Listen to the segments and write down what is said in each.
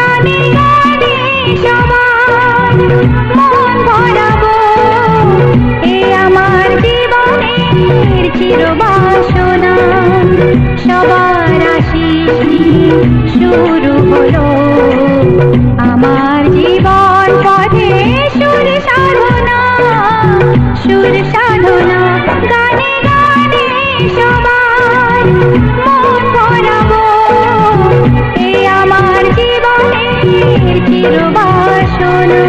গানে গানে সবার মন ভরাবো, এ আমার জীবনের চিরবাসনা। সবার আশিস নিয়ে শুরু হলো আমার জীবন পথে সুর সাধনা, সুর সাধনা। গানে গানে সবার মন ভরাবো, এ আমার জীবনের চিরবাসনা।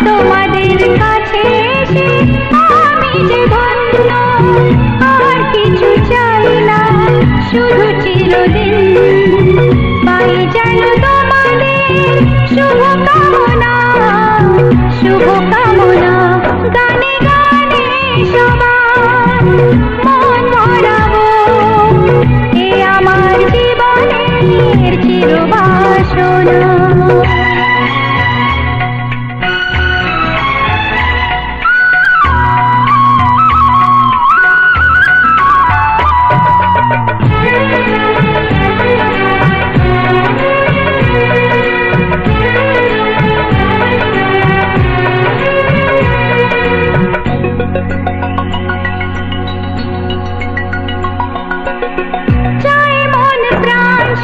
তোমাদের কাছে এসে আমি যে ধন্য, আর কিছু চাই না, শুধু চিরদিন পাই যেন তোমাদের শুভকামনা, শুভকামনা। গানে গানে সবার মন ভরাবো, এ আমার জীবনের চিরবাসনা।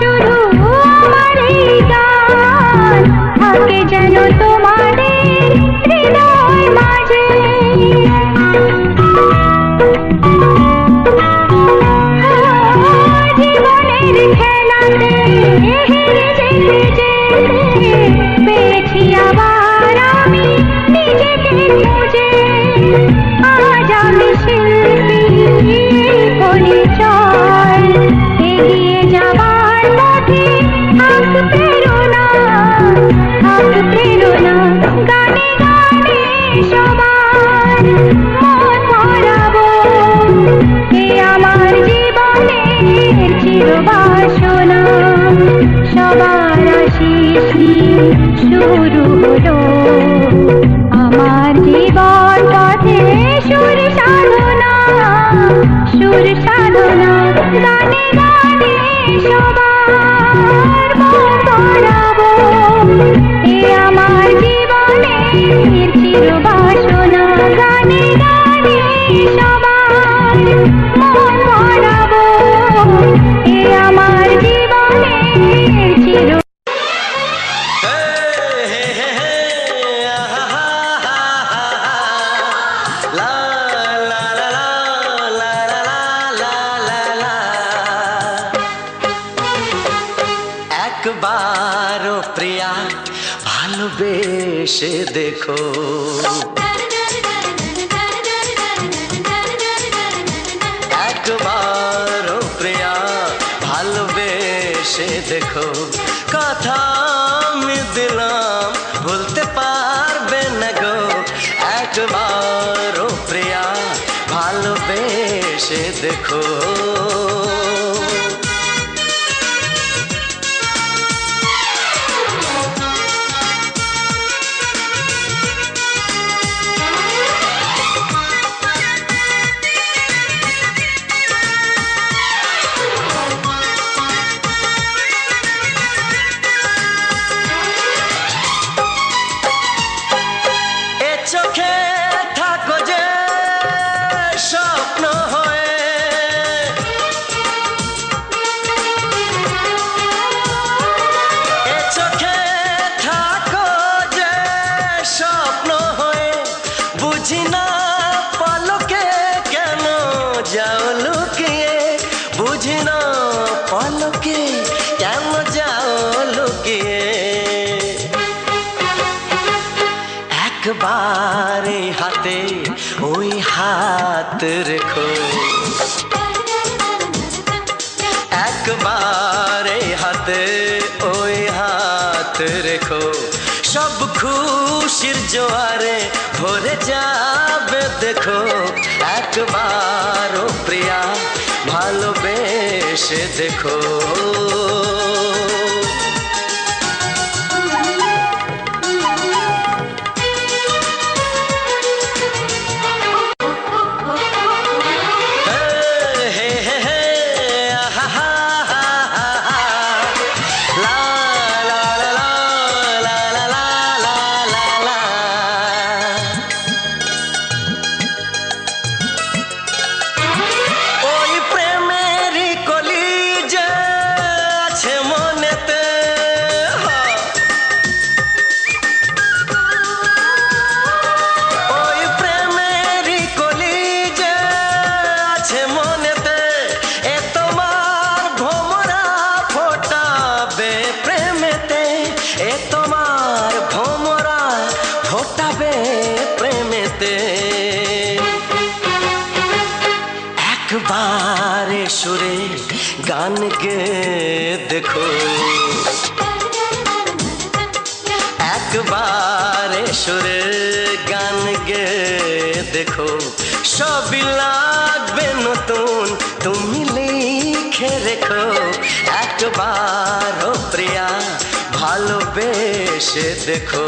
শুধু আমার এই গান থাকে যেন তোমাদের হৃদয় মাঝে, জীবনের খেলাতে হেরে যেতে যেতে পেয়েছি আবার আমি নিজেকে খুঁজে। আজ আমি শিল্পী পরিচয়, এগিয়ে যাবার পথে থাক প্রেরণা, থাক প্রেরণা। গানে গানে সবার মন ভরাবো, এ আমার জীবনের চিরবাসনা। সবার আশিস নিয়ে শুরু হলো আমার জীবন পথে সুর সাধনা, সুর সাধনা। গানে গানে সবার মন ভরাবো, এ আমার জীবনের চিরবাসনা। গানে গানে সবার মন ভরাবো, এ আমার জীবনের চির। একবারও প্রিয়া ভালোবেসে দেখো, একবারও প্রিয়া ভালোবেসে দেখো। কথা আমি দিলাম ভুলতে পারবে না গো, একবারও প্রিয়া ভালোবেসে দেখো। চোখে থাকো যে স্বপ্ন হয়ে, পলকে কেন যাও লুকিয়ে একবার এই হাতে ওই হাত রেখো একবার এই হাতে ওই হাত রেখো সব খুশির জোয়ারে ভরে যাবে দেখো একবার ও প্রিয়া ভালোবেসে দেখো একবারে সুরে গান গে দেখো একবারে সুরে গান গে দেখো সবই লাগবে নতুন তুমি লিখে রেখো একবার ও প্রিয়া ভালোবেসে দেখো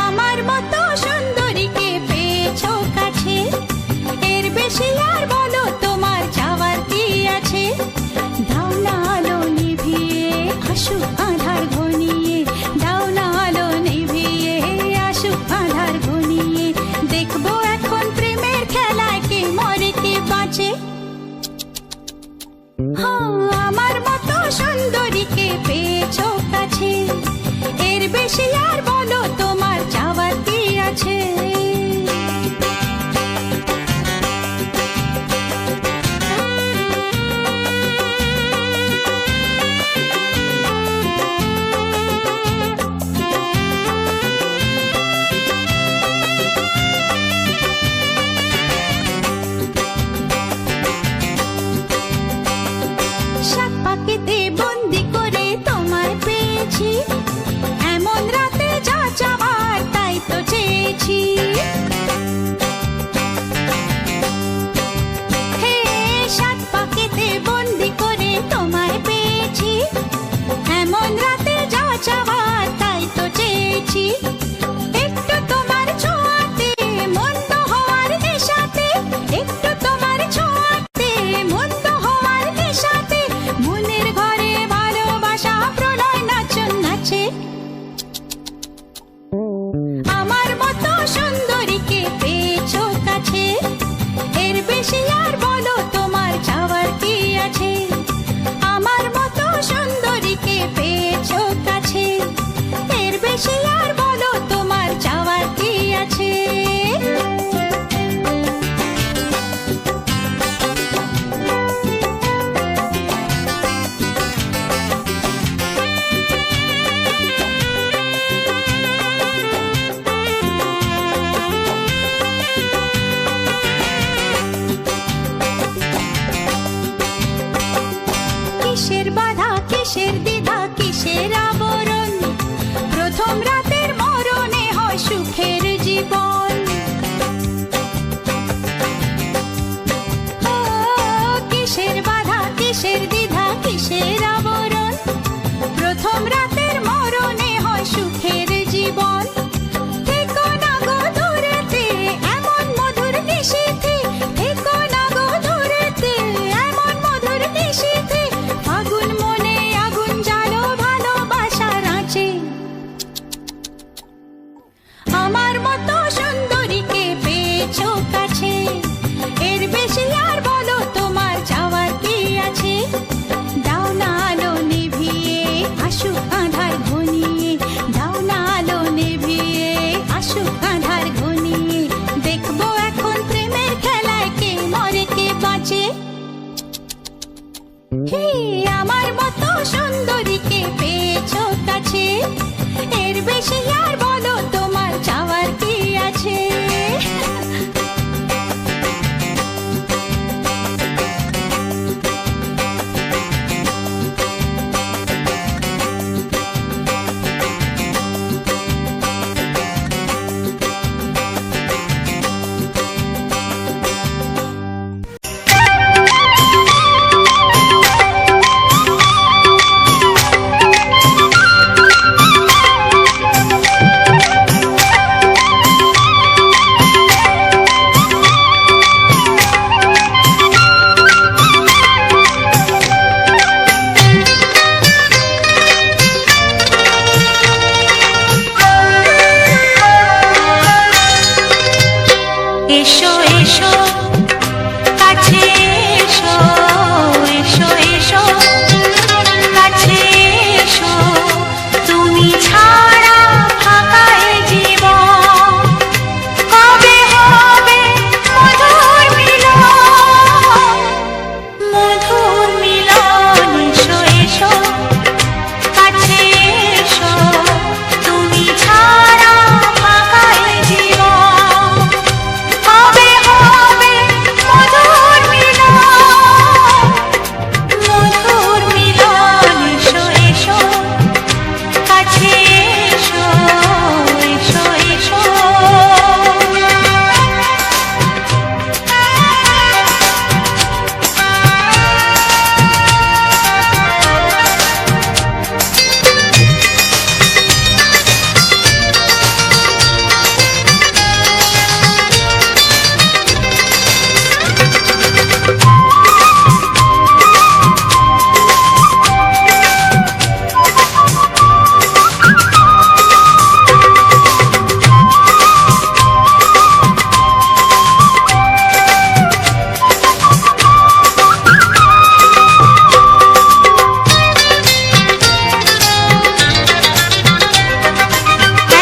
আমার মতো সুন্দরীকে পেয়েছো কাছে এর বেশি আর বলো তোমার চাওয়ার কি আছে বেশি আর বলো তোমার চাওয়ার কি আছে। এসো এসো কাছে এসো, এসো এসো কাছে এসো, তুমি ছাড়া ফাঁকা এ জীবন, কবে হবে মধুর মিলন, মধুর মিলন। এসো এসো কাছে এসো, তুমি ছাড়া ফাঁকা এ জীবন, কবে হবে মধুর মিলন, মধুর মিলন। এসো এসো কাছে এসো, এসো এসো।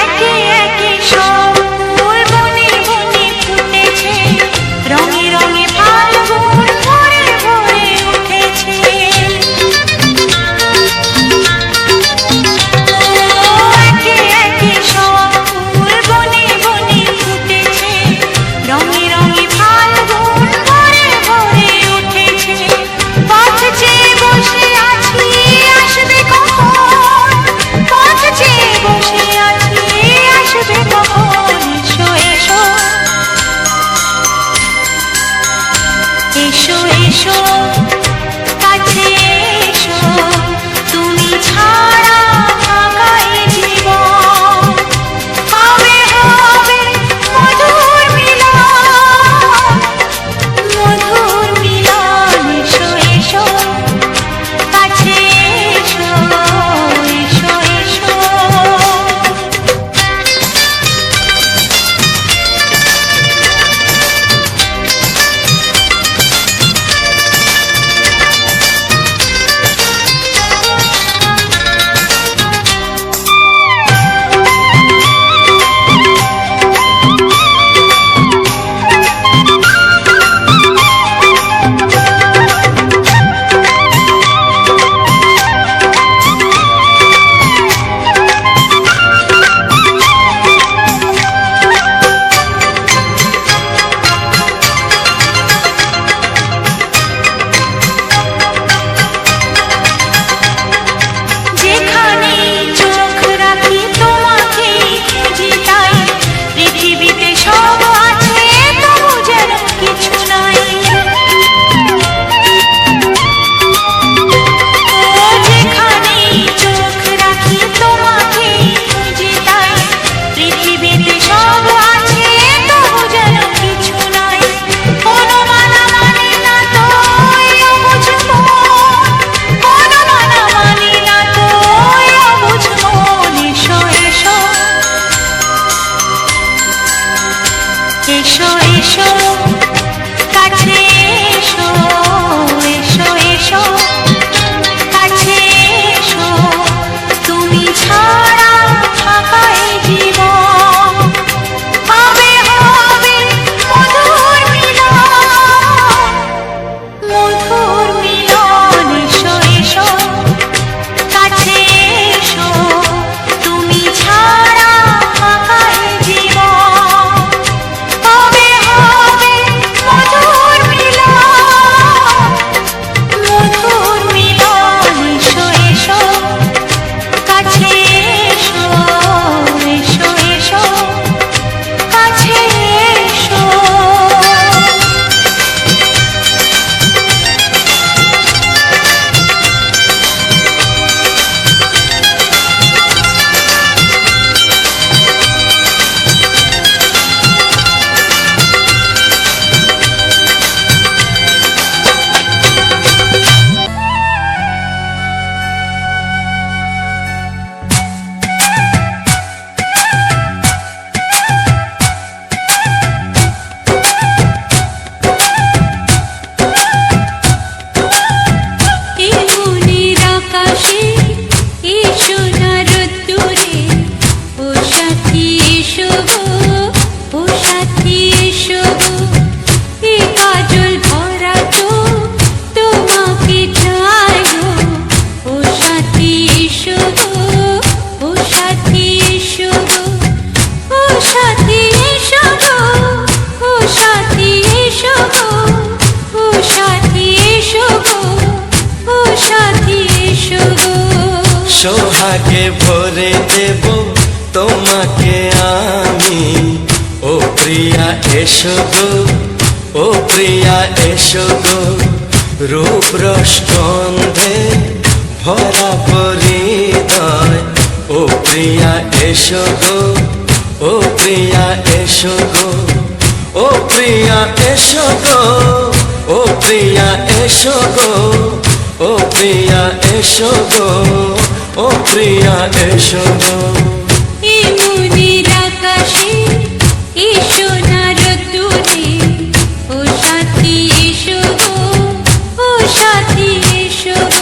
একে একে সব ফুল বনে বনে ফুটেছে, রঙে রঙে ফাল্গুন ভরে ভরে উঠেছে। একে একে সব ফুল বনে বনে ফুটেছে, রঙে রঙে ফাল্গুন ভরে ভরে উঠেছে। পথ চেয়ে বসে আছি আসবে কখন, পথ চেয়ে বসে আছি আসবে কখন। এসো এসো, এসো এসো কাছে এসো, তুমি ছাড়া ফাঁকা এ জীবন, কবে হবে মধুর মিলন, মধুর মিলন। এসো এসো কাছে এসো, এসো এসো। সোহাগে ভরে দেব তোমাকে আমি। ও প্রিয়া এসো গো, ও প্রিয়া এসো গো, রূপ রস গন্ধে ভরা হৃদয়। ও প্রিয়া এসো গো, ও প্রিয়া এসো গো, ও প্রিয়া এসো গো, ও প্রিয়া এসো গো, ও প্রিয়া এসো গো, ও প্রিয়া এসো গো। এই মনের আকাশে এসো না রোদ্দুরে, ও সাথী এসো গো, ও সাথী এসো গো।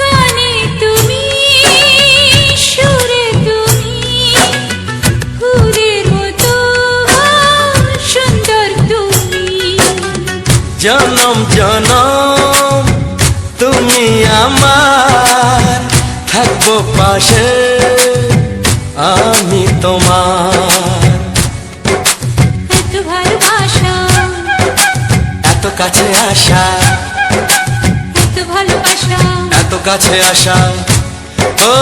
গানে তুমি, সুরে তুমি, ফুলের মতো সুন্দর তুমি। জনম জনম তুমি আমার, থাকবো পাশে আমি তোমার। এত ভালোবাসা, এত কাছে আসা, এত ভালোবাসা, এত কাছে আসা, ও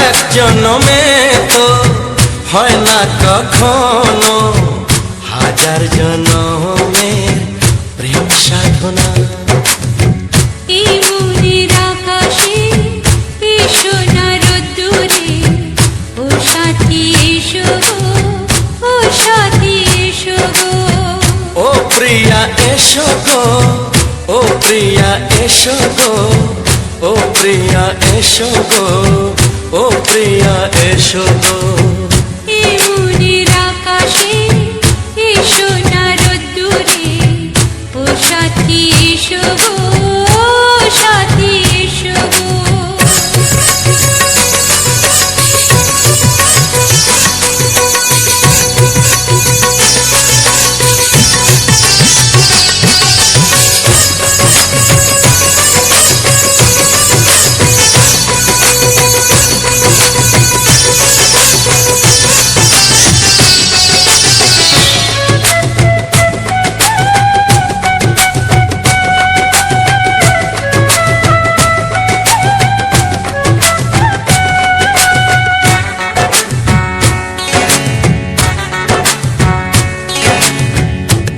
এক জন্মে তো হয় না কখনো, হাজার জন্মের প্রেম সাধনা। এই মনের আকাশে এসো না রোদ্দুরে, ও সাথী এসো গো, ও সাথী এসো গো। ও প্রিয়া এসো গো, ও প্রিয়া এসো গো, ও প্রিয়া এসো গো, ও প্রিয়া এসো গো। এই মনের আকাশে এসো না রোদ্দুরে, ও সাথী এসো গো, ও সাথী এসো গো।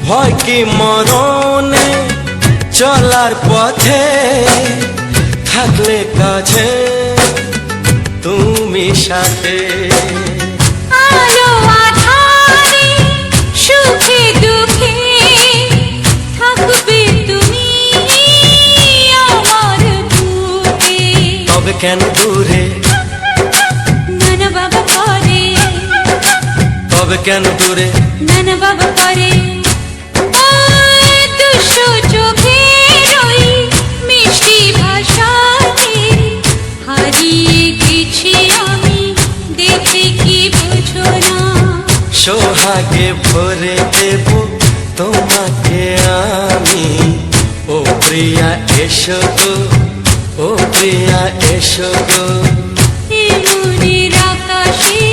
ভয় কি মরণে চলার পথে, থাকলে কাছে তুমি সাথে। আলো আঁধারে, সুখে দুঃখে, থাকবে তুমি আমার বুকে। তবে কেন দূরে, নানা বাবা করে, তবে কেন দূরে, নানা বাবা করে। ওই দুশো চোখের ওই মিষ্টি ভাষাতে হারিয়ে গেছি আমি, দেখে কি বুঝো না। সোহাগে ভরে দেব তোমাকে আমি। ও প্রিয়া এসো গো, ও প্রিয়া এসো গো। এই মনের আকাশে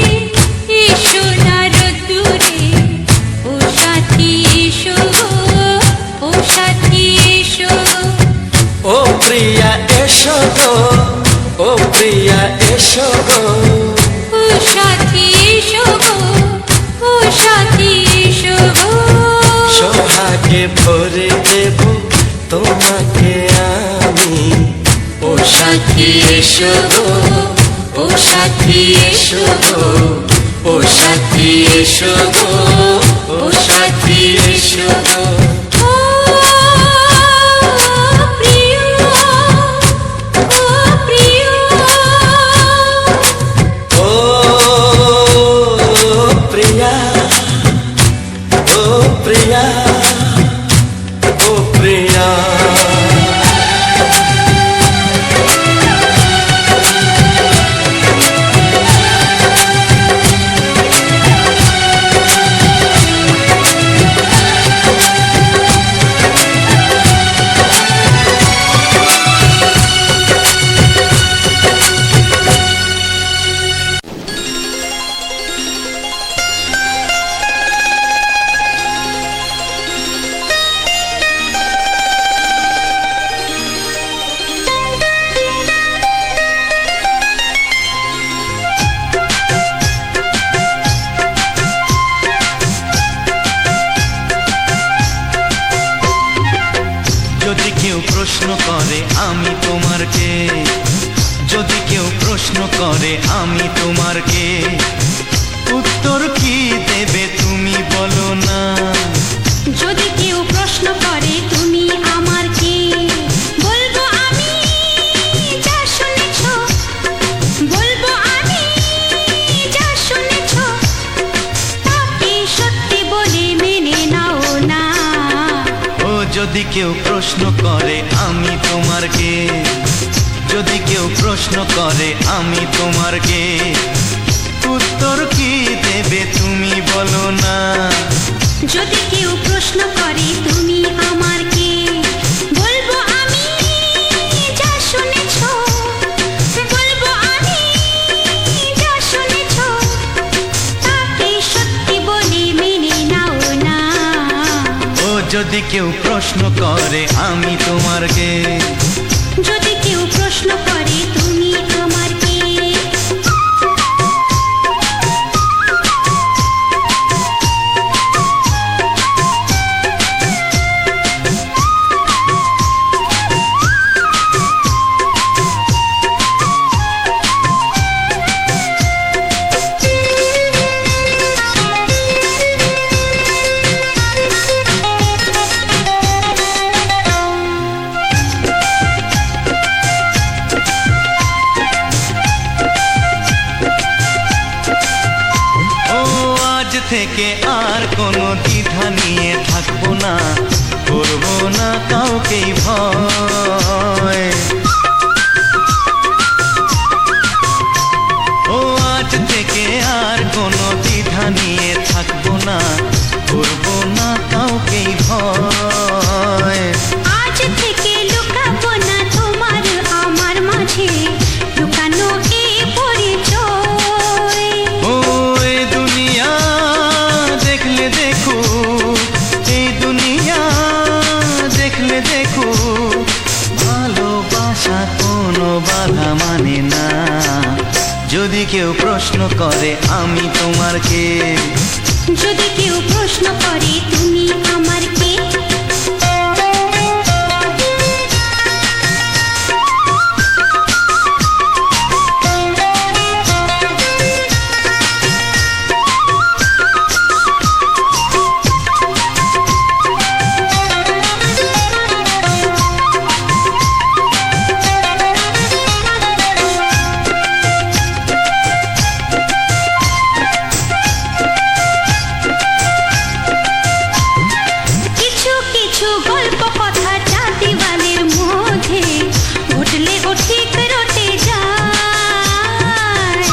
এসো না রোদ্দুরে, ও সাথী এসো গো, ও সাথী এসো গো। ও প্রিয়া এসো গো, ও প্রিয়া এসো গো। ও সাথী এসো গো, ও সাথী এসো গো। সোহাগে ভরে দেব তোমাকে আমি। ও সাথী এসো গো, ও সাথী এসো গো, ও সাথী এসো গো, ও সাথী এসো গো। ও প্রিয়, ও প্রিয়, ও প্রিয়া, ও প্রিয়া, ও প্রিয়া। তোমার কে? যদি কেউ প্রশ্ন করে আমি তোমার কে, উত্তর কি দেবে তুমি বলো না? যদি কেউ প্রশ্ন করে তুমি আমার কে, বলবো আমি যা শুনেছ, বলবো আমি যা শুনেছ, তাকে সত্যি বলে মেনে নাও না। ও যদি কেউ প্রশ্ন করে আমি তোমার কে, যদি কেউ প্রশ্ন করে আমি তোমার কে, উত্তর কি দেবে তুমি বলো না? যদি কেউ প্রশ্ন করে তুমি আমার কে, বলবো আমি যা শুনেছ, বলবো আমি যা শুনেছ, তাকে সত্যি বলে মেনে নাও না। ও যদি কেউ প্রশ্ন করে আমি তোমার কে, যদি কেউ প্রশ্ন করে তুমি আমার কে, থেকে আর কোনো দ্বিধা নিয়ে থাকবো না, করবো না কাউকেই ভয়। ও আজ থেকে আর কোনো দ্বিধা নিয়ে থাকবো না, করবো না কাউকেই ভয়। আজ থেকে লুকাবো না তোমার আমার মাঝে লুকানো এই পরিচয়। ও এই দুনিয়া দেখলে দেখো, এই দুনিয়া দেখলে দেখো, ভালোবাসা কোনো বাধা মানে না। যদি কেউ প্রশ্ন করে আমি তোমার কে, যদি কেউ প্রশ্ন করে তুমি আমার কে, কিছু কিছু গল্প কথা যা দিওয়ালের মধ্যে ঘটলে ও ঠিক রটে যায়।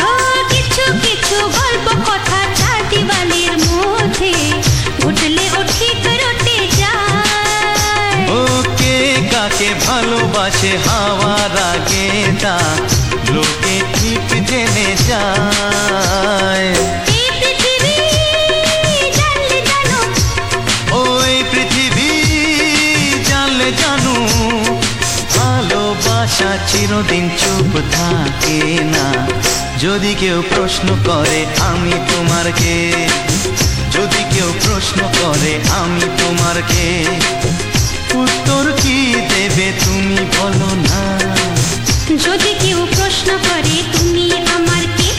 ও কিছু কিছু গল্প কথা যা দিওয়ালের মধ্যে ঘটলে ও ঠিক রটে যায়। ও কে কাকে ভালোবাসে হাওয়ার আগে তা লোকে ঠিক জেনে যায়। এই পৃথিবী জানলে জানো, ওই পৃথিবী জানলে জানো, ভালোবাসা চিরদিন চুপ থাকে না। যদি কেউ প্রশ্ন করে আমি তোমার কে, যদি কেউ প্রশ্ন করে আমি তোমার কে, উত্তর কি দেবে তুমি বলো না? যদি কেউ প্রশ্ন করে তুমি আমার কে,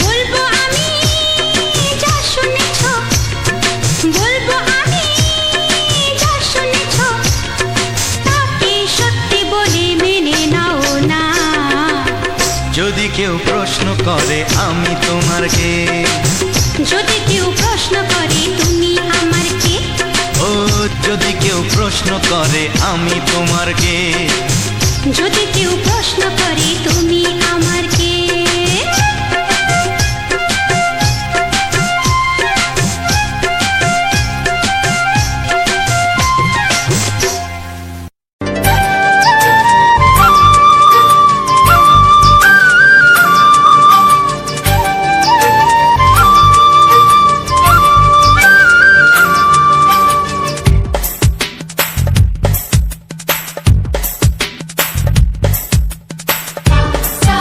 বলবো আমি যা শুনেছ, বলবো আমি যা শুনেছ, তাকে সত্যি বলে মেনে নাও না। যদি কেউ প্রশ্ন করে আমি তোমার কে, যদি কেউ প্রশ্ন করে তুমি আমার কে, ও যদি কেউ প্রশ্ন করে আমি তোমার কে, যদি কেউ প্রশ্ন করে তুমি আমার কে। sa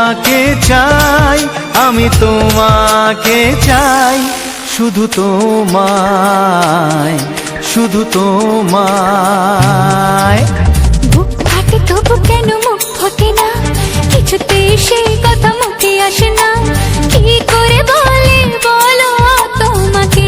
তোমাকে চাই, আমি তোমাকে চাই, শুধু তোমায়, শুধু তোমায়। বুক ফাটে তবু কেন মুখ ফোটে না, কিছুতে সেই কথা মুখে আসে না, কি করে বলে বলো তোমাকে।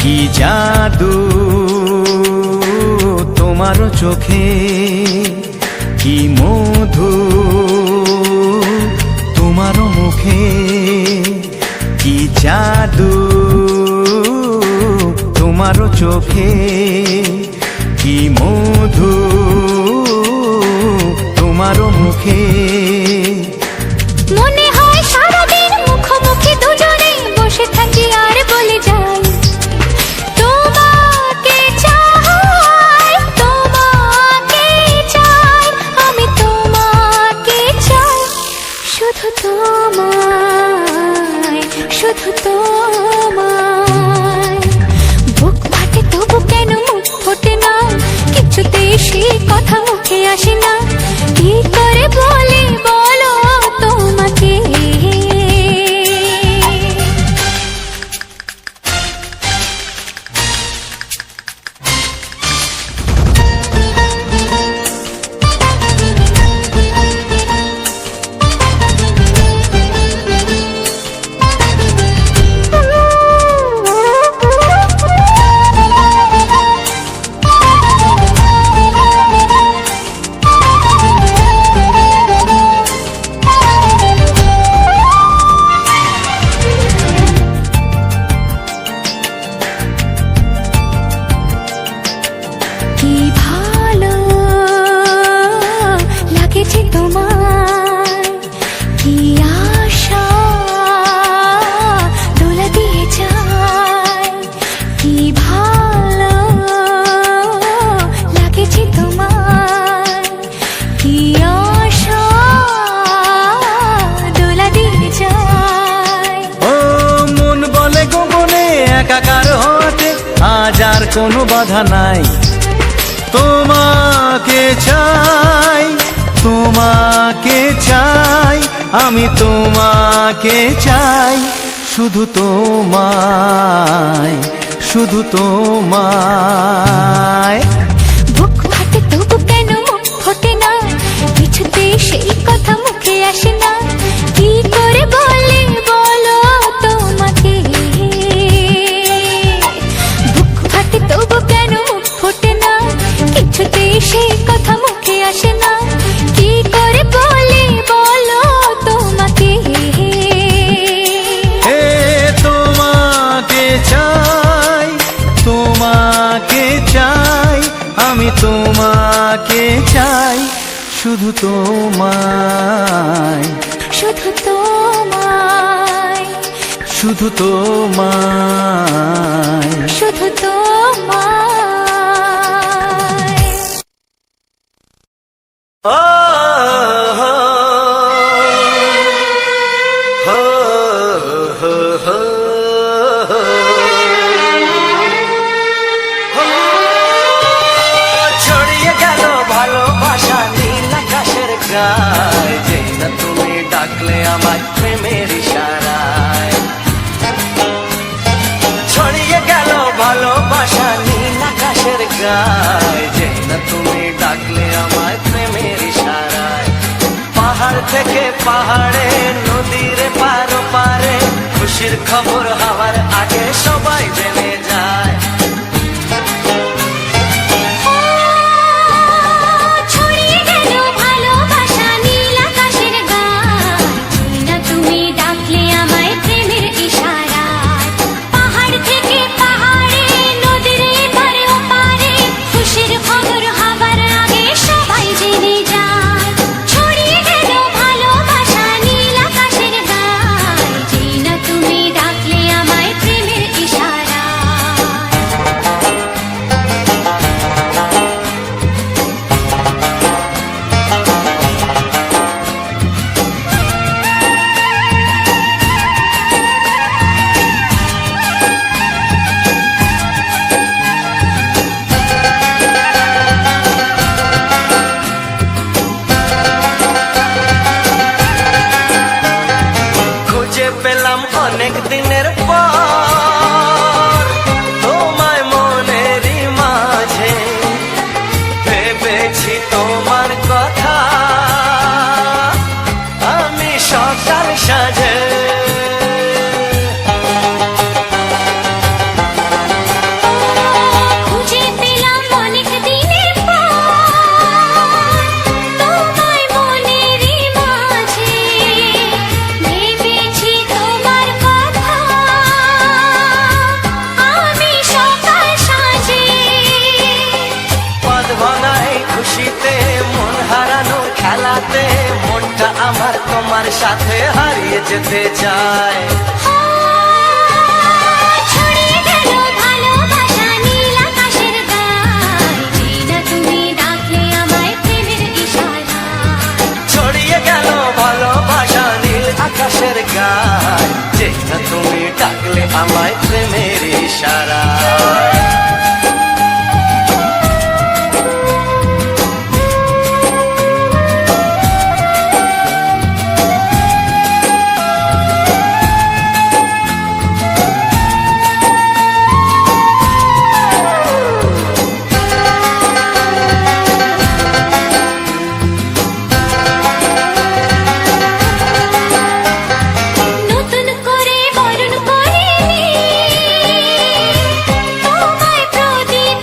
কি জাদু তোমার চোখে, কি মধু তোমার মুখে, কি জাদু তোমার চোখে, কি মধু তোমার মুখে। মনে হয় সারাদিন মুখোমুখি দুজনে বসে থাকি আর বলে যাই, তোমাকে চাই, তোমাকে চাই, আমি তোমাকে চাই, শুধু তোমায়, শুধু তোমায়। বুক ফাটে তবু কেন মুখ ফোটে না, কিছুতেই সেই কথা মুখে আসে না, কি করে বলে বলো তোমাকে। কি ভালো লাগেছে তোমায়, কি আশা দোলা দিয়ে যায়, কি ভালো লাগেছে তোমায়, কি আশা দোলা দিয়ে যায়। ও মন বলে গোপনে একাকার হতে আজ আর কোনো বাধা নাই, তোমাকে চাই, তোমাকে চাই, আমি তোমাকে চাই, শুধু তোমায়, শুধু তোমায়। বুক ফাটে তবু কেন মুখ ফোটে না, কিছুতে সেই কথা মুখে আসে না, কি করে বলে বলো তোমাকে। বুক ফাটে তবু কেন মুখ ফোটে না, কিছুতে সেই কথা মুখে আসে না, কি করে বলে বলো তোমাকে। হে তোমাকে চাই, তোমাকে চাই, আমি তোমাকে চাই, শুধু তোমায়, শুধু তোমায়, শুধু তোমায়। শুধু তোমায়। ও হো হো হো হো হো। ছড়িয়ে গেল ভালোবাসা নীল আকাশের গায়ে, যেই না তুমি ডাকলে আমায় প্রেমের ইশারায়। ছড়িয়ে গেল ভালোবাসা নীল আকাশের গায়ে, যেই না তুমি ডাকলে আমায় প্রেমের ইশারায়। পাহাড় থেকে পাহাড়ে, নদীর পারো পারে, খুশির খবর হওয়ার আগে সবাই জেনে যায়। ছড়িয়ে গেল ভালোবাসা নীল আকাশের গায়ে, যেই না তুমি ভেবেছি তোমার কথা আমি সকাল সাজে খুঁজে পেলাম অনেক দিনের পর তোমায় মনেরই মাঝে ভেবেছি তোমার কথা আমি সকাল সাজে পদ ভাঙাই খুশিতে মন হারানোর খেলাতে মনটা আমার তোমার সাথে হারিয়ে যেতে চায় ছড়িয়ে গেল ভালোবাসা নীল আকাশের গায়ে যেটা তুমি ডাকলে আমায় প্রেমের ইশারায় ছড়িয়ে গেল ভালোবাসা নীল আকাশের গায় যেটা তুমি ডাকলে আমায় প্রেমের ইশারায় নতুন করে বরণ করিনি তোমায় প্রদীপ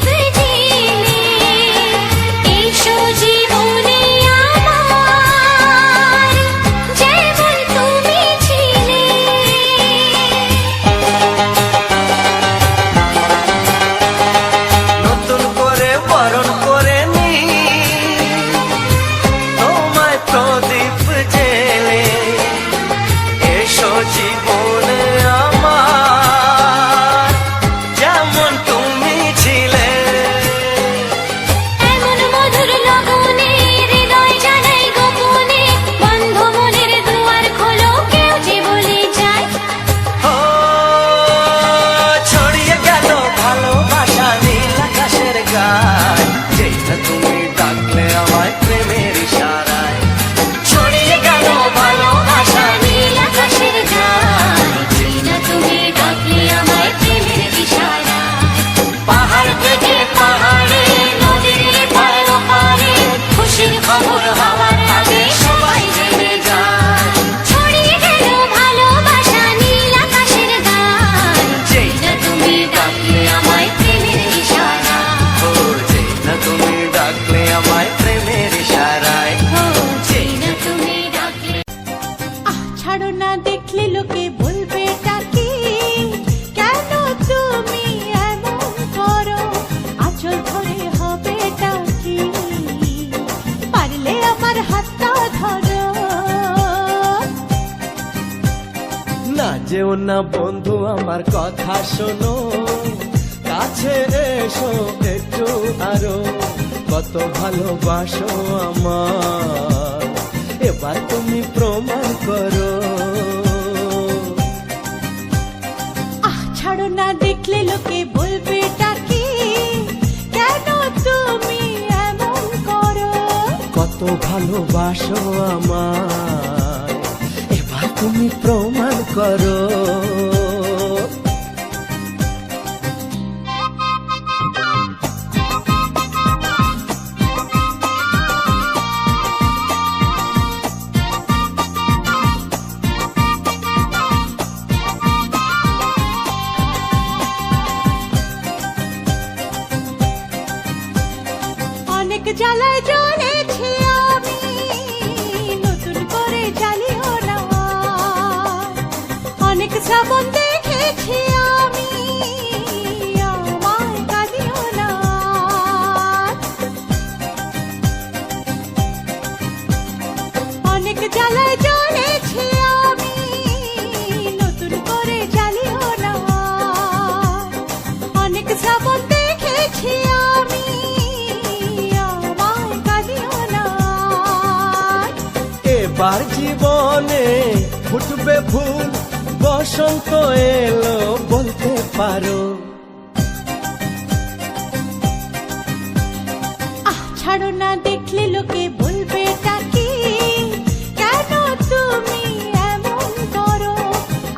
দিলে এসো জীবনে আমার যেমন তুমি ছিলে নতুন করে বরণ করে নি তোমায় প্রদীপ জেলে এসো জীবনে আমার যেমন তুমি ছিলে এমন মধুর লগনে হৃদয় জানাই গোপনে বন্ধ মনের দুয়ার খোলো কেউ যে বলে যায় ও ছড়িয়ে গেল ভালোবাসা নীল আকাশের গায় যেটা তুমি ডাকলে আমায় প্রেমের ইশারায় ছড়িয়ে গেল ভালোবাসা নীল আকাশের গায়ে যেটা তুমি ডাকলে আমায় প্রেমের ইশারায় পাহাড় থেকে পাহাড়ে নদীর এপার ওপারে খুশির খবর হওয়ার আগে সবাই জেনে যায় ছড়িয়ে গেল ভালোবাসা নীল আকাশের গায়ে যেটা তুমি ডাকলে আমায় প্রেমের ইশারায় ও যেটা তুমি ডাকলে আমায় প্রেমের ইশারায় যেটা তুমি ডাকলে ছাড়ো না দেখলে লোকে বলবে ডাকি কেন তুমি এমন করো আঁচল ধরে হবে ডাকি পারলে আমার হাতটা ধরো না যেও না বন্ধু আমার কথা শোনো কাছে এসো একটু আরো কত ভালোবাসো আমার এবার তুমি প্রমাণ করো ছাড়ো না দেখলে লোকে বলবে ডাকি কেন তুমি এমন করো কত ভালোবাসো আমার এবার তুমি প্রমাণ করো অনেক জ্বালায় জ্বলেছি আমি নতুন করে জ্বালিও না অনেক শ্রাবণ দেখেছি আমি আমায় কাঁদিও না অনেক জ্বালায় জ্বলেছি আমি নতুন করে জ্বালিও না অনেক শ্রাবণ দেখেছি আমি আমায় কাঁদিও না এবার জীবনে ফুটবে ফুল বসন্ত এলো বলতে পারো ছাড়ো না দেখলে লোকে বলবে ডাকি কেন তুমি এমন করো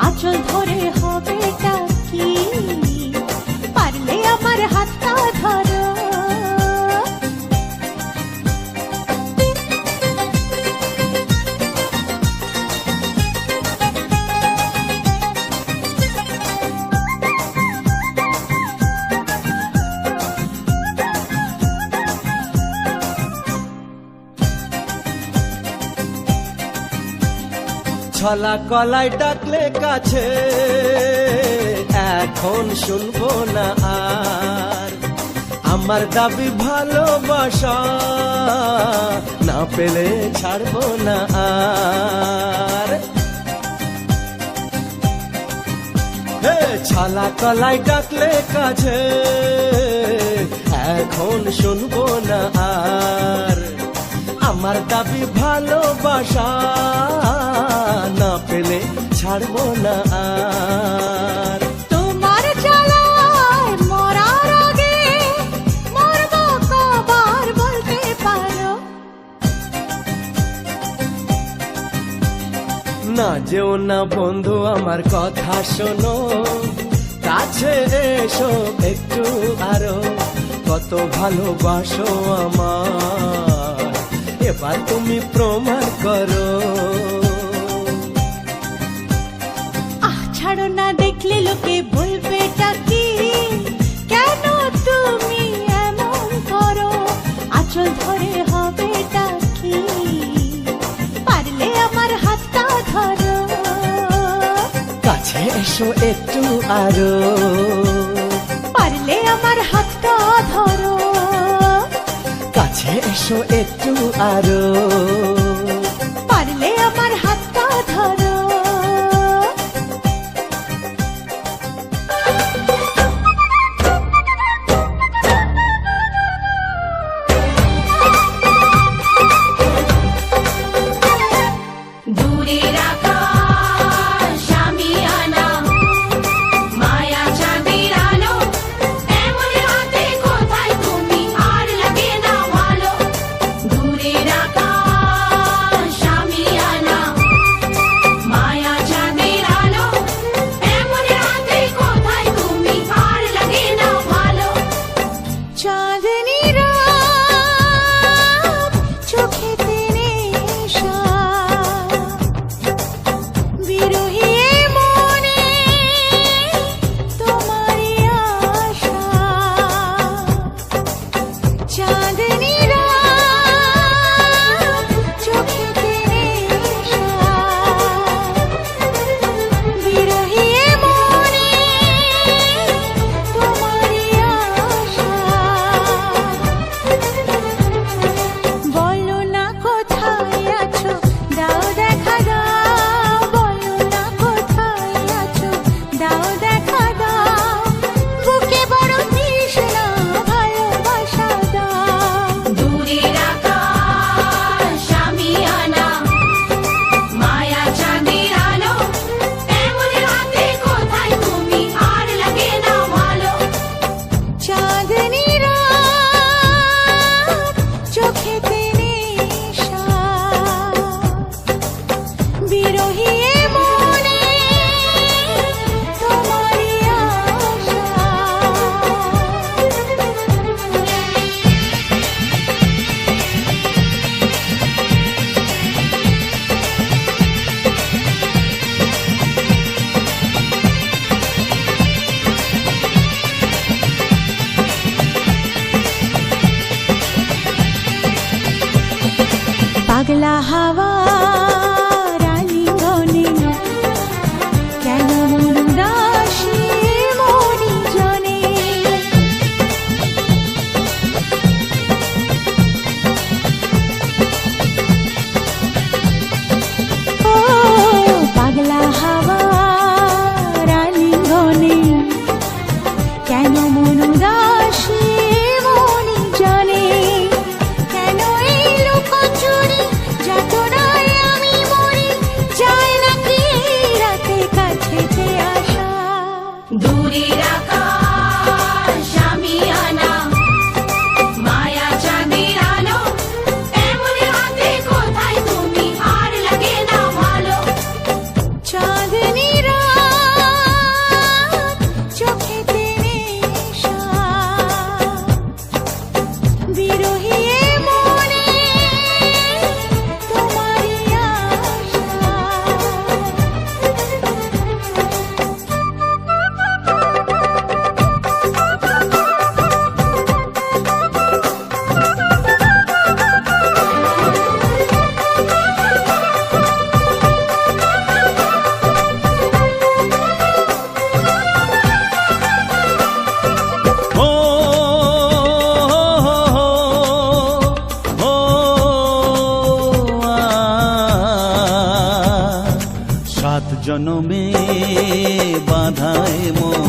আঁচল ধরে হবে ডাকি পারলে আমার হাতটা ধরো ছলা কলাই ডাকলে কাছে এখন শুনবো না আর আমার দাবি ভালোবাসা না পেলে ছাড়বো না আর হে ছলা কলাই ডাকলে কাছে এখন শুনবো না আর আমার দাবি ভালোবাসা না পেলে ছাড়বো না আর তোমার জ্বালায় মরার আগে মরবো কবার বলতে পারো না যেও না বন্ধু আমার কথা শোনো কাছে এসো একটু আরো কত ভালোবাসো আমার এবার তুমি প্রমাণ করো আহ ছাড়ো না দেখলে লোকে বলবে কি কেন তুমি এমন করো আঁচল ধরে হবে কি পারলে আমার হাতটা ধরো কাছে এসো একটু আরো পারলে আমার হাতটা ধরো কাছে এসো একটু আরো পারলে আমার হাতটা ধরো দূরের আকাশ আমি আনা মায়া চাঁদের আলো এমন রাতে কোথায় তুমি আর লাগে না ভালো দূরের আকাশ আমি আনা মায়া চাঁদের আলো এমন রাতে কোথায় তুমি আর লাগে না ভালো চাঁদনি রাত চোখেতে নেশা বিরহী মনে তোমারই আশা চাঁদনি রাত চোখেতে নেশা বিরহী মনে তোমারই আশা বলো না কোথায় আছো দাও দেখা দাও বলো না কোথায় আছো দাও দেখা দাও বুকে বড় তৃষ্ণা ভালোবাসা দাও দূরের আকাশ আমি আনা মায়া চাঁদের আলো এমন রাতে কোথায় তুমি আর লাগে না ভালো চাঁদনি রাত চোখেতে নেশা বিরহী মনে তোমারই আশা পাগলা হাওয়া রানী গনে কেন মন দাসী মনি জনে ও পাগলা হাওয়া রানী গনে কেন মন দাসী মনি জনে কেন এই লুকোচুরি যাতনায় আমি জনমে বাধায় মন,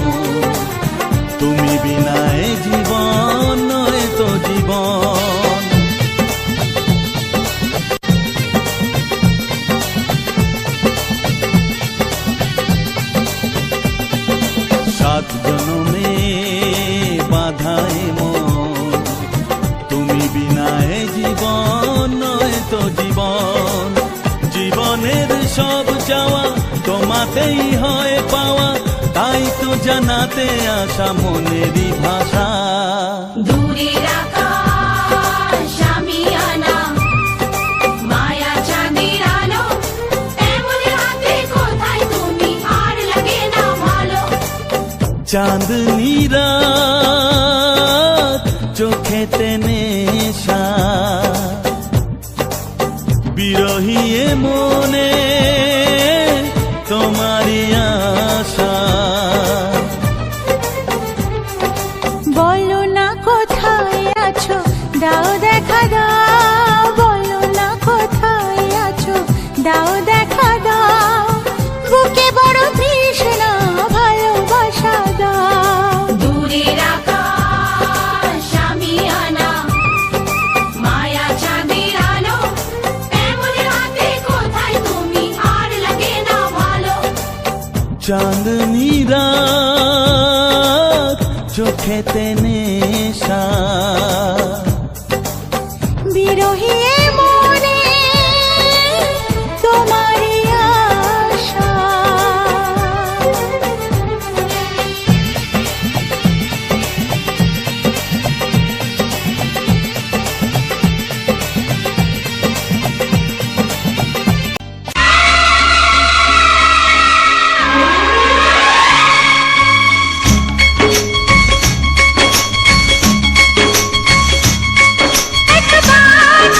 তুমি বিনায় জীবন নয় তো জীবন। সাত জনমে বাধায় মন, তুমি বিনায় জীবন নয় তো জীবন। জীবনের সব চাওয়া তোমাতেই হয় পাওয়া, তাই তো জানাতে আসা মনেরই ভাষা। দূরের আকাশ আমি আনা, মায়া চাঁদের আলো, এমন রাতে কোথায় তুমি আর লাগে না ভালো। চাঁদনি রাত চোখেতে নেশা, বিরহী এ মনে তোমারই আশা। বলো না কোথায় আছো, দাও দেখা দাও, বলো না কোথায় আছো, দাও দেখা দাও, বুকে বড় তৃষ্ণা ভালোবাসা দাও। দূরের আকাশ আমি আনা, মায়া চাঁদের আলো, এমন রাতে কোথায় তুমি আর লাগে না ভালো। চাঁদনি রাত চোখেতে নেশা, বিরহী এ মনে তোমারই আশা। একবার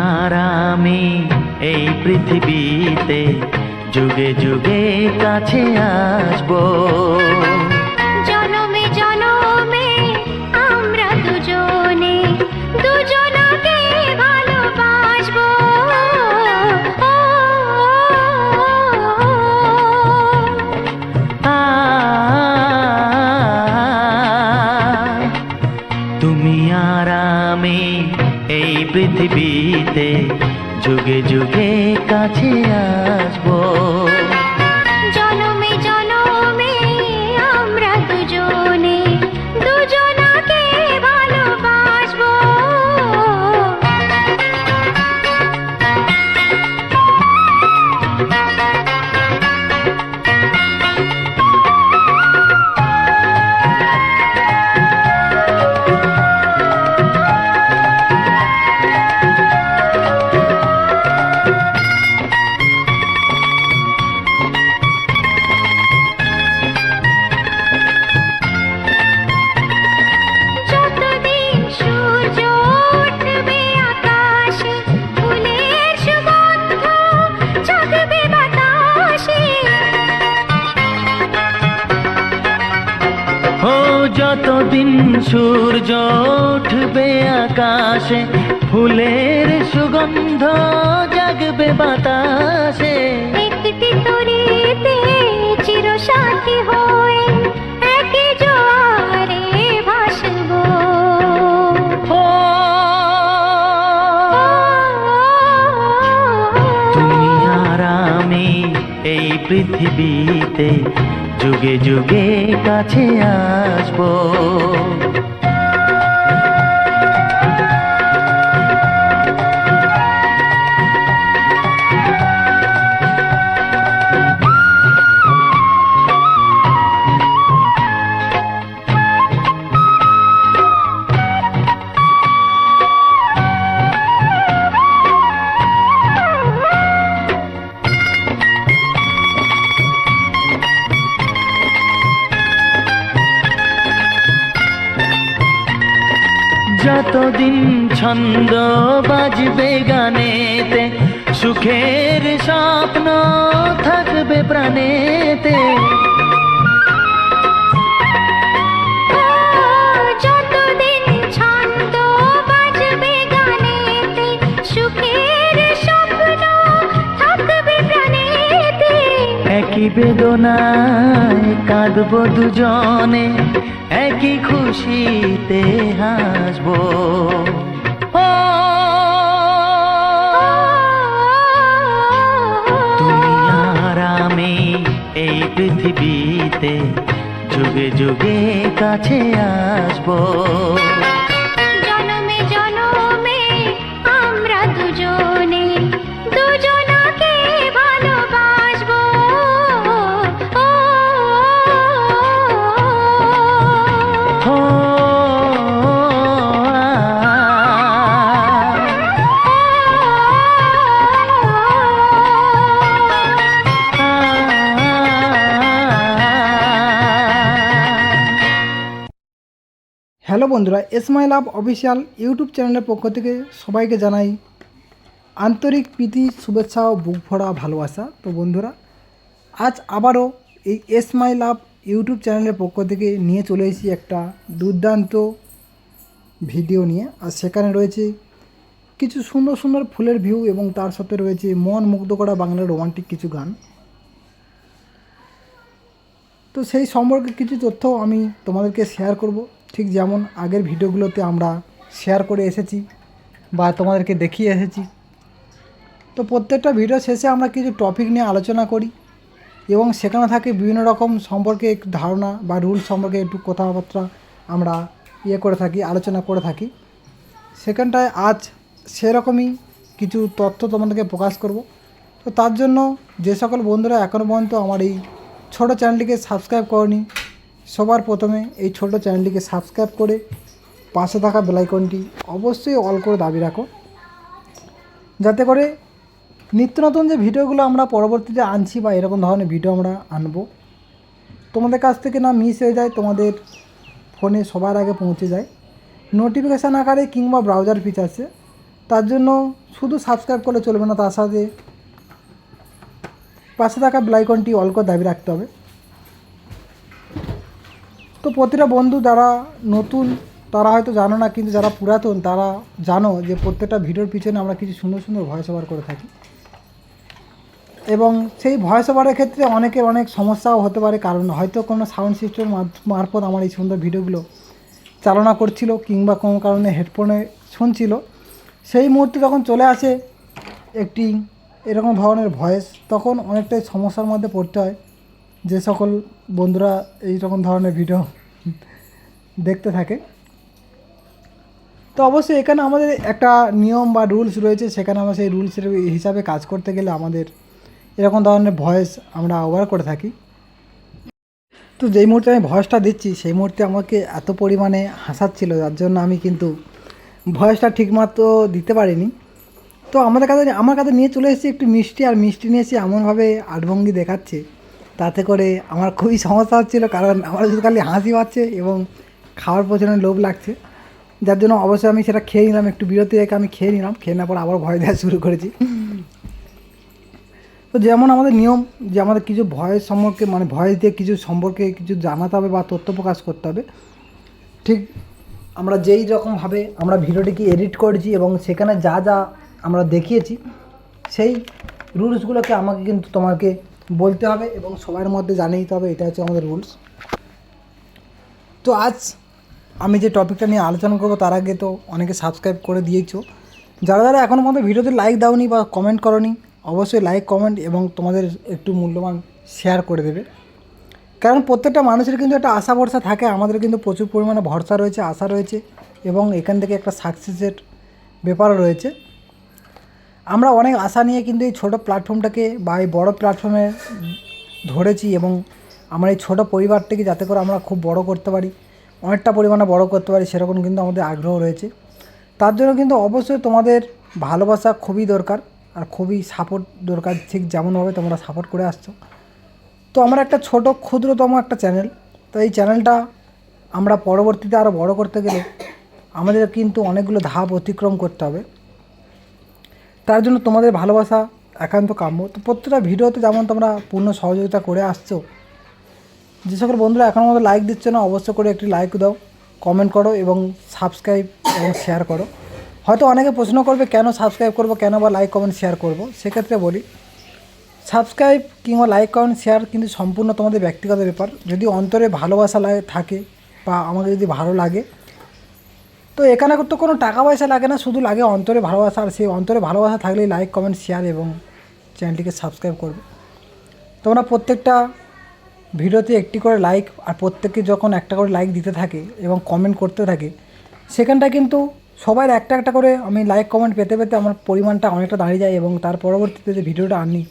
আর আমি এই পৃথিবীতে যুগে যুগে কাছে আসবো। জনমে জনমে আমরা দুজনে দুজনাকে ভালোবাসবো। তুমি আর আমি এই পৃথিবীতে যুগে যুগে কাছে আসবো। জনমে জনমে আমরা দুজনে দুজনাকে ভালোবাসবো। যতদিন সূর্য উঠবে আকাশে, ফুলের সুগন্ধ জাগবে বাতাসে। ও যতদিন সূর্য উঠবে আকাশে, ফুলের সুগন্ধ জাগবে বাতাসে। একটি তরিতে চিরসাথী হয়ে একই জোয়ারে ভাসবো। ও তুমি আর আমি এই পৃথিবীতে যুগে যুগে কাছে আসবো। যতদিন ছন্দ বাজবে গানেতে, সুখের স্বপ্ন থাকবে প্রাণেতে। যতদিন ছন্দ বাজবে গানেতে, সুখের স্বপ্ন থাকবে প্রাণেতে। একই বেদনায় কাঁদবো দুজনে, একই খুশিতে হাসবো। ও তুমি আর আমি এই পৃথিবীতে যুগে যুগে কাছে আসবো। জনমে জনমে আমরা দুজনে দুজনাকে ভালোবাসবো। ও হ্যালো বন্ধুরা, স্মাইল আপ অফিসিয়াল ইউটিউব চ্যানেলের পক্ষ থেকে সবাইকে জানাই আন্তরিক প্রীতি, শুভেচ্ছা ও বুক ভরা ভালোবাসা। তো বন্ধুরা, আজ আবারও এই স্মাইল আপ ইউটিউব চ্যানেলের পক্ষ থেকে নিয়ে চলে এসেছি একটা দুর্দান্ত ভিডিও নিয়ে। আর সেখানে রয়েছে কিছু সুন্দর সুন্দর ফুলের ভিউ এবং তার সাথে রয়েছে মন মুগ্ধ করা বাংলার রোমান্টিক কিছু গান। তো সেই সম্পর্কে কিছু তথ্য আমি তোমাদেরকে শেয়ার করব, ঠিক যেমন আগের ভিডিওগুলোতে আমরা শেয়ার করে এসেছি বা তোমাদেরকে দেখিয়ে এসেছি। তো প্রত্যেকটা ভিডিও শেষে আমরা কিছু টপিক নিয়ে আলোচনা করি এবং সেখানে থাকে বিভিন্ন রকম সম্পর্কে একটু ধারণা বা রুল সম্পর্কে একটু কথাবার্তা আমরা করে থাকি, আলোচনা করে থাকি। সেখানটায় আজ সেরকমই কিছু তথ্য তোমাদেরকে প্রকাশ করব। তো তার জন্য যে সকল বন্ধুরা এখনও পর্যন্ত আমার এই ছোটো চ্যানেলটিকে সাবস্ক্রাইব করনি, সবার প্রথমে এই ছোটো চ্যানেলটিকে সাবস্ক্রাইব করে পাশে থাকা বেল আইকনটি অবশ্যই অল করে দাবি রাখো, যাতে করে নিত্য নতুন যে ভিডিওগুলো আমরা পরবর্তীতে আনছি বা এরকম ধরনের ভিডিও আমরা আনবো তোমাদের কাছ থেকে না মিস হয়ে যায়, তোমাদের ফোনে সবার আগে পৌঁছে যায় নোটিফিকেশান আকারে কিংবা ব্রাউজার ফিচার্সে। তার জন্য শুধু সাবস্ক্রাইব করলে চলবে না, তার সাথে পাশে থাকা বেল আইকনটি অল করে দাবি রাখতে হবে। তো প্রতিটা বন্ধু যারা নতুন তারা হয়তো জানো না, কিন্তু যারা পুরাতন তারা জানো যে প্রত্যেকটা ভিডিওর পিছনে আমরা কিছু সুন্দর সুন্দর ভয়েস ওভার করে থাকি, এবং সেই ভয়েস ওভারের ক্ষেত্রে অনেক সমস্যাও হতে পারে, কারণ হয়তো কোনো সাউন্ড সিস্টেম মারফত আমার এই সুন্দর ভিডিওগুলো চালনা করছিল কিংবা কোনো কারণে হেডফোনে শুনছিল, সেই মুহূর্তে যখন চলে আসে একটি এরকম ধরনের ভয়েস, তখন অনেকটাই সমস্যার মধ্যে পড়তে হয় যে সকল বন্ধুরা এই রকম ধরনের ভিডিও দেখতে থাকে। তো অবশ্যই এখানে আমাদের একটা নিয়ম বা রুলস রয়েছে, সেখানে আমরা সেই রুলসের হিসাবে কাজ করতে গেলে আমাদের এরকম ধরনের ভয়েস আমরা ওভার করে থাকি। তো যেই মুহূর্তে আমি ভয়েসটা দিচ্ছি সেই মুহূর্তে আমাকে এত পরিমাণে হাসাচ্ছিল, যার জন্য আমি কিন্তু ভয়েসটা ঠিকমতো দিতে পারিনি। তো আমার কাছে নিয়ে চলে এসেছি একটু মিষ্টি, আর মিষ্টি নিয়ে এসে এমনভাবে আটভঙ্গি দেখাচ্ছে, তাতে করে আমার খুবই সমস্যা হচ্ছিলো, কারণ আমার শুধু খালি হাসি পাচ্ছে এবং খাওয়ার পেছনে লোভ লাগছে, যার জন্য অবশ্যই আমি সেটা খেয়ে নিলাম। একটু বিরতি রেখে আমি খেয়ে নিলাম, খেয়ে নেওয়ার পর আবার ভয় দেওয়া শুরু করেছি। তো যেমন আমাদের নিয়ম যে আমাদের কিছু ভয়েস সম্পর্কে মানে ভয়েস দিয়ে কিছু সম্পর্কে কিছু জানাতে হবে বা তথ্য প্রকাশ করতে হবে, ঠিক আমরা যেই রকমভাবে আমরা ভিডিওটিকে এডিট করেছি এবং সেখানে যা যা আমরা দেখিয়েছি সেই রুলসগুলোকে আমাকে কিন্তু তোমাকে বলতে হবে এবং সবার মধ্যে জানিয়ে দিতে হবে, এটা হচ্ছে আমাদের রুলস। তো আজ আমি যে টপিকটা নিয়ে আলোচনা করবো তার আগে তো অনেকে সাবস্ক্রাইব করে দিয়েছো, যারা এখনও পর্যন্ত ভিডিওতে লাইক দাওনি বা কমেন্ট করোনি, অবশ্যই লাইক কমেন্ট এবং তোমাদের একটু মূল্যবান শেয়ার করে দেবে, কারণ প্রত্যেকটা মানুষের কিন্তু একটা আশা ভরসা থাকে, আমাদের কিন্তু প্রচুর পরিমাণে ভরসা রয়েছে, আশা রয়েছে এবং এখান থেকে একটা সাকসেসের ব্যাপারও রয়েছে। আমরা অনেক আশা নিয়ে কিন্তু এই ছোটো প্ল্যাটফর্মটাকে বা এই বড়ো প্ল্যাটফর্মে ধরেছি, এবং আমরা এই ছোটো পরিবারটাকে যাতে করে আমরা খুব বড় করতে পারি, অনেকটা পরিমাণে বড় করতে পারি, সেরকম কিন্তু আমাদের আগ্রহ রয়েছে। তার জন্য কিন্তু অবশ্যই তোমাদের ভালোবাসা খুবই দরকার আর খুবই সাপোর্ট দরকার, ঠিক যেমনভাবে তোমরা সাপোর্ট করে আসছো। তো আমরা একটা ছোটো ক্ষুদ্রতম একটা চ্যানেল, তো এই চ্যানেলটা আমরা পরবর্তীতে আরও বড় করতে গেলে আমাদের কিন্তু অনেকগুলো ধাপ অতিক্রম করতে হবে, তার জন্য তোমাদের ভালোবাসা একান্ত কাম্য। তো প্রত্যেকটা ভিডিওতে যেমন তোমরা পূর্ণ সহযোগিতা করে আসছো, যে সকল বন্ধুরা এখনও মতো লাইক দিচ্ছে না অবশ্যই করে একটি লাইক দাও, কমেন্ট করো এবং সাবস্ক্রাইব এবং শেয়ার করো। হয়তো অনেকে প্রশ্ন করবে কেন সাবস্ক্রাইব করবো, কেন বা লাইক কমেন্ট শেয়ার করবো, সেক্ষেত্রে বলি সাবস্ক্রাইব কিংবা লাইক কমেন্ট শেয়ার কিন্তু সম্পূর্ণ তোমাদের ব্যক্তিগত ব্যাপার। যদি অন্তরে ভালোবাসা থাকে বা আমাকে যদি ভালো লাগে, তো এখানে তো কোনো টাকা পয়সা লাগে না, শুধু লাগে অন্তরে ভালোবাসা, আর সেই অন্তরে ভালোবাসা থাকলেই লাইক কমেন্ট শেয়ার এবং চ্যানেলটিকে সাবস্ক্রাইব করবে। তোমরা প্রত্যেকটা ভিডিওতে একটি করে লাইক, আর প্রত্যেককে যখন একটা করে লাইক দিতে থাকে এবং কমেন্ট করতে থাকে, সেখানটা কিন্তু সবার একটা একটা করে আমি লাইক কমেন্ট পেতে পেতে আমার পরিমাণটা অনেকটা দাঁড়িয়ে যায়, এবং তার পরবর্তীতে যে ভিডিওটা আনি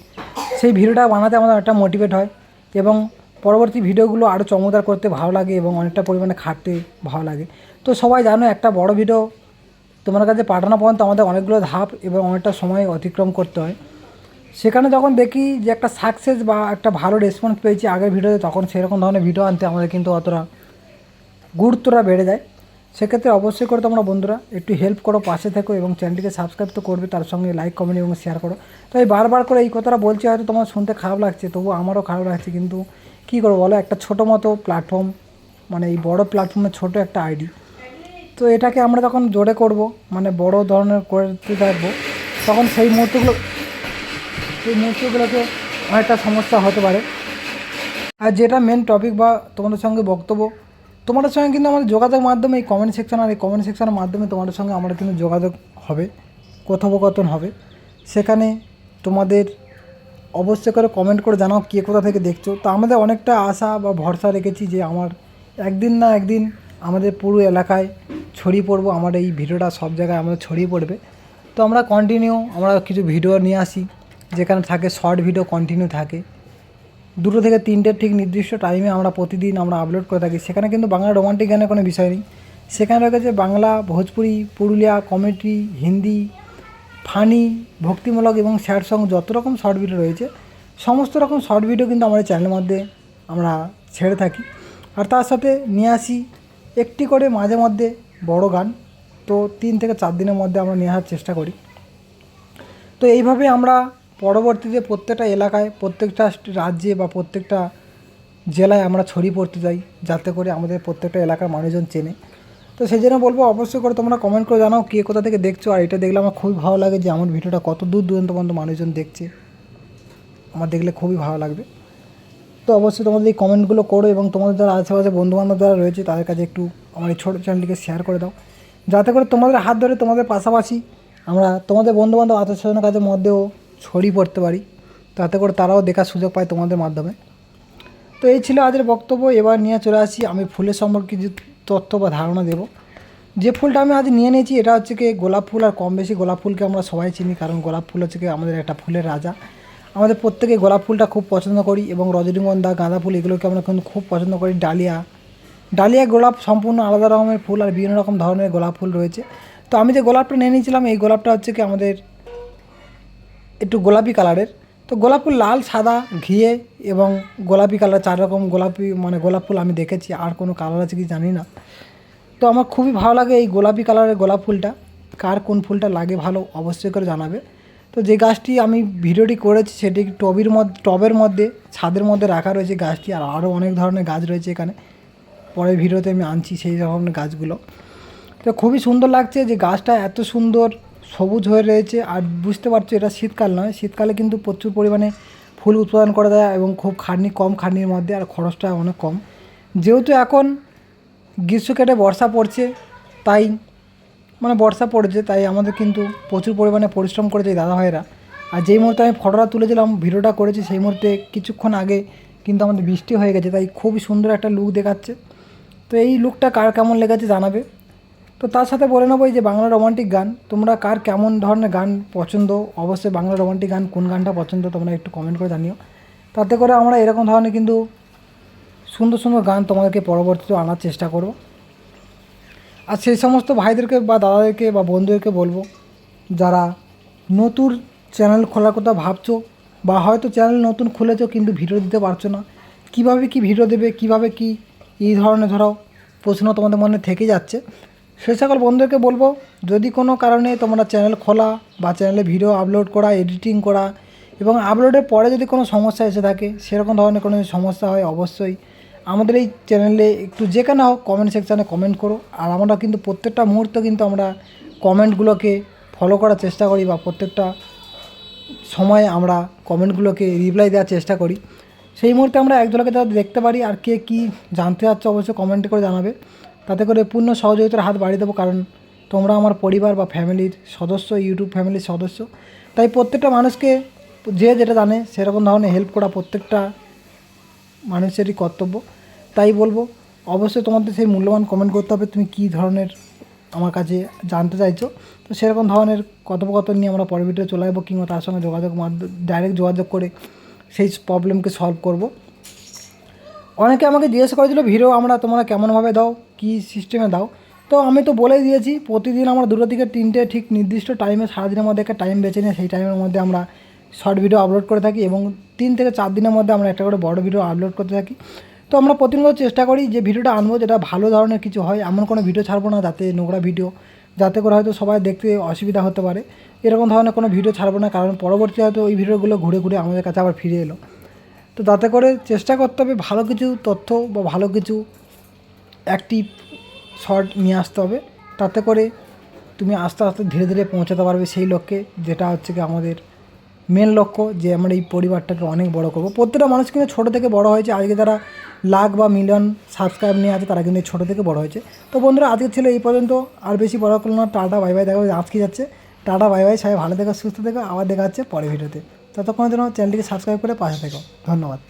সেই ভিডিওটা বানাতে আমাদের একটা মোটিভেট হয় এবং পরবর্তী ভিডিওগুলো আরও চমৎকার করতে ভালো লাগে এবং অনেকটা পরিমাণে খাটতে ভালো লাগে। তো সবাই জানো একটা বড় ভিডিও তোমার কাছে পাঠানো পর্যন্ত আমাদের অনেকগুলো ধাপ এবং অনেকটা সময় অতিক্রম করতে হয়। সেখানে যখন দেখি যে একটা সাকসেস বা একটা ভালো রেসপন্স পেয়েছি আগের ভিডিওতে, তখন সেরকম ধরনের ভিডিও আনতে আমাদের কিন্তু অতটা গুরুত্বটা বেড়ে যায়। সেক্ষেত্রে অবশ্যই করে তোমরা বন্ধুরা একটু হেল্প করো, পাশে থেকো এবং চ্যানেলটিকে সাবস্ক্রাইব তো করবে, তার সঙ্গে লাইক কমেন্ট এবং শেয়ার করো। তো এই বারবার করে এই কথাটা বলছি, হয়তো তোমার শুনতে খারাপ লাগছে, তবু আমারও খারাপ লাগছে, কিন্তু কী করবো বলো, একটা ছোটো মতো প্ল্যাটফর্ম, মানে এই বড় প্ল্যাটফর্মের ছোটো একটা আইডি, তো এটাকে আমরা যখন জোরে করব মানে বড় ধরনের করতে থাকবো, তখন সেই মুহূর্তগুলোকে অনেকটা সমস্যা হতে পারে। আর যেটা মেন টপিক বা তোমাদের সঙ্গে বক্তব্য, তোমাদের সঙ্গে কিন্তু আমাদের যোগাযোগের মাধ্যমে এই কমেন্ট সেকশন, আর এই কমেন্ট সেকশনের মাধ্যমে তোমাদের সঙ্গে আমাদের কিন্তু যোগাযোগ হবে, কথোপকথন হবে। সেখানে তোমাদের অবশ্যই করে কমেন্ট করে জানাও কে কোথা থেকে দেখছো। তো আমাদের অনেকটা আশা বা ভরসা রেখেছি যে আমার একদিন না একদিন আমাদের পুরো এলাকায় ছড়িয়ে পড়বো, আমার এই ভিডিওটা সব জায়গায় আমাদের ছড়িয়ে পড়বে। তো আমরা আমরা কিছু ভিডিও নিয়ে আসি, যেখানে থাকে শর্ট ভিডিও কন্টিনিউ থাকে 2 থেকে 3টের ঠিক নির্দিষ্ট টাইমে আমরা প্রতিদিন আমরা আপলোড করে থাকি। সেখানে কিন্তু বাংলা রোমান্টিক গানের কোনো বিষয় নেই, সেখানে রয়েছে বাংলা, ভোজপুরি, পুরুলিয়া, কমেডি, হিন্দি, ফানি, ভক্তিমূলক এবং স্যাড সং, যত রকম শর্ট ভিডিও রয়েছে সমস্ত রকম শর্ট ভিডিও কিন্তু আমাদের চ্যানেলের মধ্যে আমরা ছেড়ে থাকি। আর তার সাথে নিয়ে আসি একটি করে মাঝে মধ্যে বড় গান, তো 3 থেকে 4 দিনের মধ্যে আমরা নিয়ে আসার চেষ্টা করি। তো এইভাবে আমরা পরবর্তীতে প্রত্যেকটা এলাকায়, প্রত্যেকটা রাজ্যে বা প্রত্যেকটা জেলায় আমরা ছড়িয়ে পড়তে যাই, যাতে করে আমাদের প্রত্যেকটা এলাকার মানুষজন চেনে। তো সেই জন্য বলবো, অবশ্যই করে তোমরা কমেন্ট করে জানাও কে কোথা থেকে দেখছো। আর এটা দেখলে আমার খুবই ভালো লাগে যে আমার ভিডিওটা কত দূর দূরান্ত পর্যন্ত মানুষজন দেখছে, আমার দেখলে খুবই ভালো লাগবে। তো অবশ্যই তোমাদের এই কমেন্টগুলো করো এবং তোমাদের যারা আশেপাশে বন্ধুবান্ধব যারা রয়েছে তাদের কাছে একটু আমার এই ছোটো চ্যানেলটিকে শেয়ার করে দাও, যাতে করে তোমাদের হাত ধরে তোমাদের পাশাপাশি আমরা তোমাদের বন্ধুবান্ধব আত্মীয়স্বজনের কাছে মধ্যেও ছড়িয়ে পড়তে পারি, তাতে করে তারাও দেখার সুযোগ পায় তোমাদের মাধ্যমে। তো এই ছিল আজকের বক্তব্য। এবার নিয়ে চলে আসি আমি ফুলের সম্পর্কে কিছু তথ্য বা ধারণা দেব। যে ফুলটা আমি আজ নিয়ে নিয়েছি এটা হচ্ছে কি গোলাপ ফুল। আর কম বেশি গোলাপ ফুলকে আমরা সবাই চিনি, কারণ গোলাপ ফুল হচ্ছে কি আমাদের একটা ফুলের রাজা। আমাদের প্রত্যেকে গোলাপ ফুলটা খুব পছন্দ করি এবং রজনীগন্ধা, গাঁদা ফুল এগুলোকে আমরা কিন্তু খুব পছন্দ করি। ডালিয়া গোলাপ সম্পূর্ণ আলাদা রকমের ফুল, আর বিভিন্ন রকম ধরনের গোলাপ ফুল রয়েছে। তো আমি যে গোলাপটা নিয়ে নিয়েছিলাম এই গোলাপটা হচ্ছে কি আমাদের একটু গোলাপি কালারের। তো গোলাপ ফুল লাল, সাদা, ঘিয়ে এবং গোলাপি কালার 4 রকম গোলাপি গোলাপ ফুল আমি দেখেছি, আর কোনো কালার আছে কি জানি না। তো আমার খুবই ভালো লাগে এই গোলাপি কালারের গোলাপ ফুলটা। কার কোন ফুলটা লাগে ভালো অবশ্যই করে জানাবে। তো যে গাছটি আমি ভিডিওটি করেছি সেটি টবের মধ্যে ছাদের মধ্যে রাখা রয়েছে গাছটি, আর আরও অনেক ধরনের গাছ রয়েছে এখানে, পরের ভিডিওতে আমি আনছি সেই ধরনের গাছগুলো। তো খুবই সুন্দর লাগছে যে গাছটা এত সুন্দর সবুজ হয়ে রয়েছে। আর বুঝতে পারছো এটা শীতকাল নয়, শীতকালে কিন্তু প্রচুর পরিমাণে ফুল উৎপাদন করা যায় এবং খুব কম খাটনির মধ্যে, আর খরচটা অনেক কম। যেহেতু এখন গ্রীষ্ম কেটে বর্ষা পড়ছে, তাই বর্ষা পড়েছে, তাই আমাদের কিন্তু প্রচুর পরিমাণে পরিশ্রম করেছে এই দাদা ভাইয়েরা। আর যেই মুহূর্তে আমি ফটোটা তুলেছিলাম, ভিডিওটা করেছি, সেই মুহূর্তে কিছুক্ষণ আগে কিন্তু আমাদের বৃষ্টি হয়ে গেছে, তাই খুবই সুন্দর একটা লুক দেখাচ্ছে। তো এই লুকটা কার কেমন লেগেছে জানাবে। তো তার সাথে বলে নেবো এই যে বাংলা রোমান্টিক গান, তোমরা কার কেমন ধরনের গান পছন্দ, অবশ্যই বাংলা রোমান্টিক গান কোন গানটা পছন্দ তোমরা একটু কমেন্ট করে জানিও, তাতে করে আমরা এরকম ধরনের কিন্তু সুন্দর সুন্দর গান তোমাদেরকে পরবর্তীতে আনার চেষ্টা করব। আর সেই সমস্ত ভাইদেরকে বা দাদাদেরকে বা বন্ধুদেরকে বলবো যারা নতুন চ্যানেল খোলার কথা ভাবছো, বা হয়তো চ্যানেল নতুন খুলেছো কিন্তু ভিডিও দিতে পারছো না, কীভাবে কি ভিডিও দেবে, কীভাবে কি এই ধরনের প্রশ্ন তোমাদের মনে থেকে যাচ্ছে, সেই সকল বন্ধুদেরকে বলবো যদি কোনো কারণে তোমরা চ্যানেল খোলা বা চ্যানেলে ভিডিও আপলোড করা, এডিটিং করা এবং আপলোডের পরে যদি কোনো সমস্যা এসে থাকে, সেরকম ধরনের কোনো সমস্যা হয়, অবশ্যই আমাদের এই চ্যানেলে একটু যেখানে হোক কমেন্ট সেকশানে কমেন্ট করো। আর আমরা কিন্তু প্রত্যেকটা মুহূর্তে কিন্তু আমরা কমেন্টগুলোকে ফলো করার চেষ্টা করি, বা প্রত্যেকটা সময় আমরা কমেন্টগুলোকে রিপ্লাই দেওয়ার চেষ্টা করি। সেই মুহূর্তে আমরা একজনকে যাতে দেখতে পারি, আর কে কী জানতে চাচ্ছ অবশ্যই কমেন্ট করে জানাবে, তাতে করে পূর্ণ সহযোগিতার হাত বাড়িয়ে দেবো। কারণ তোমরা আমার পরিবার বা ফ্যামিলির সদস্য, ইউটিউব ফ্যামিলির সদস্য, তাই প্রত্যেকটা মানুষকে যে যেটা জানে সেরকম ধরনের হেল্প করা প্রত্যেকটা মানুষেরই কর্তব্য। তাই বলবো অবশ্যই তোমাদের সেই মূল্যবান কমেন্ট করতে হবে তুমি কী ধরনের আমার কাছে জানতে চাইছো। তো সেরকম ধরনের কথোপকথন নিয়ে আমরা পরের ভিডিও চলে যাবো, কিংবা তার সঙ্গে ডাইরেক্ট যোগাযোগ করে সেই প্রবলেমকে সলভ করব। অনেকে আমাকে জিজ্ঞেস করেছিল ভিডিও তোমরা কেমনভাবে দাও, কী সিস্টেমে দাও। তো আমি তো বলেই দিয়েছি, প্রতিদিন আমরা 2 থেকে 3টে ঠিক নির্দিষ্ট টাইমে সারাদিনের মধ্যে একটা টাইম বেছে নিয়ে সেই টাইমের মধ্যে আমরা শর্ট ভিডিও আপলোড করে থাকি, এবং 3 থেকে 4 দিনের মধ্যে আমরা একটা করে বড় ভিডিও আপলোড করতে থাকি। তো আমরা প্রতিনিয়ত চেষ্টা করি যে ভিডিওটা আনবো যেটা ভালো ধরনের কিছু হয়, এমন কোনো ভিডিও ছাড়বো না যাতে নোংরা ভিডিও, যাতে করে হয়তো সবাই দেখতে অসুবিধা হতে পারে, এরকম ধরনের কোনো ভিডিও ছাড়বো না। কারণ পরবর্তী হয়তো ওই ভিডিওগুলো ঘুরে ঘুরে আমাদের কাছে আবার ফিরে এলো। তো যাতে করে চেষ্টা করতে হবে ভালো কিছু তথ্য বা ভালো কিছু অ্যাক্টিভ শর্ট নিয়ে আসতে হবে, তাতে করে তুমি আস্তে আস্তে ধীরে ধীরে পৌঁছাতে পারবে সেই লক্ষ্যে, যেটা হচ্ছে কি আমাদের মেন লক্ষ্য, যে আমরা এই পরিবারটাকে অনেক বড় করব। প্রত্যেকটা মানুষ কিন্তু ছোটো থেকে বড় হয়েছে, আজকে যারা লাখ বা মিলিয়ন সাবস্ক্রাইব নিয়ে আছে তারা কিন্তু এই ছোটো থেকে বড় হয়েছে। তো বন্ধুরা আজকে ছিল এই পর্যন্ত, আর বেশি বড় করলো না। টাটা বাই বাই, দেখা আজকে যাচ্ছে, টাটা বাই বাই, সবাই ভালো থেকো, সুস্থ থেকো, আবার দেখা যাচ্ছে পরের ভিডিওতে। ততক্ষণের জন্য চ্যানেলটিকে সাবস্ক্রাইব করে পাশে থেকো। ধন্যবাদ।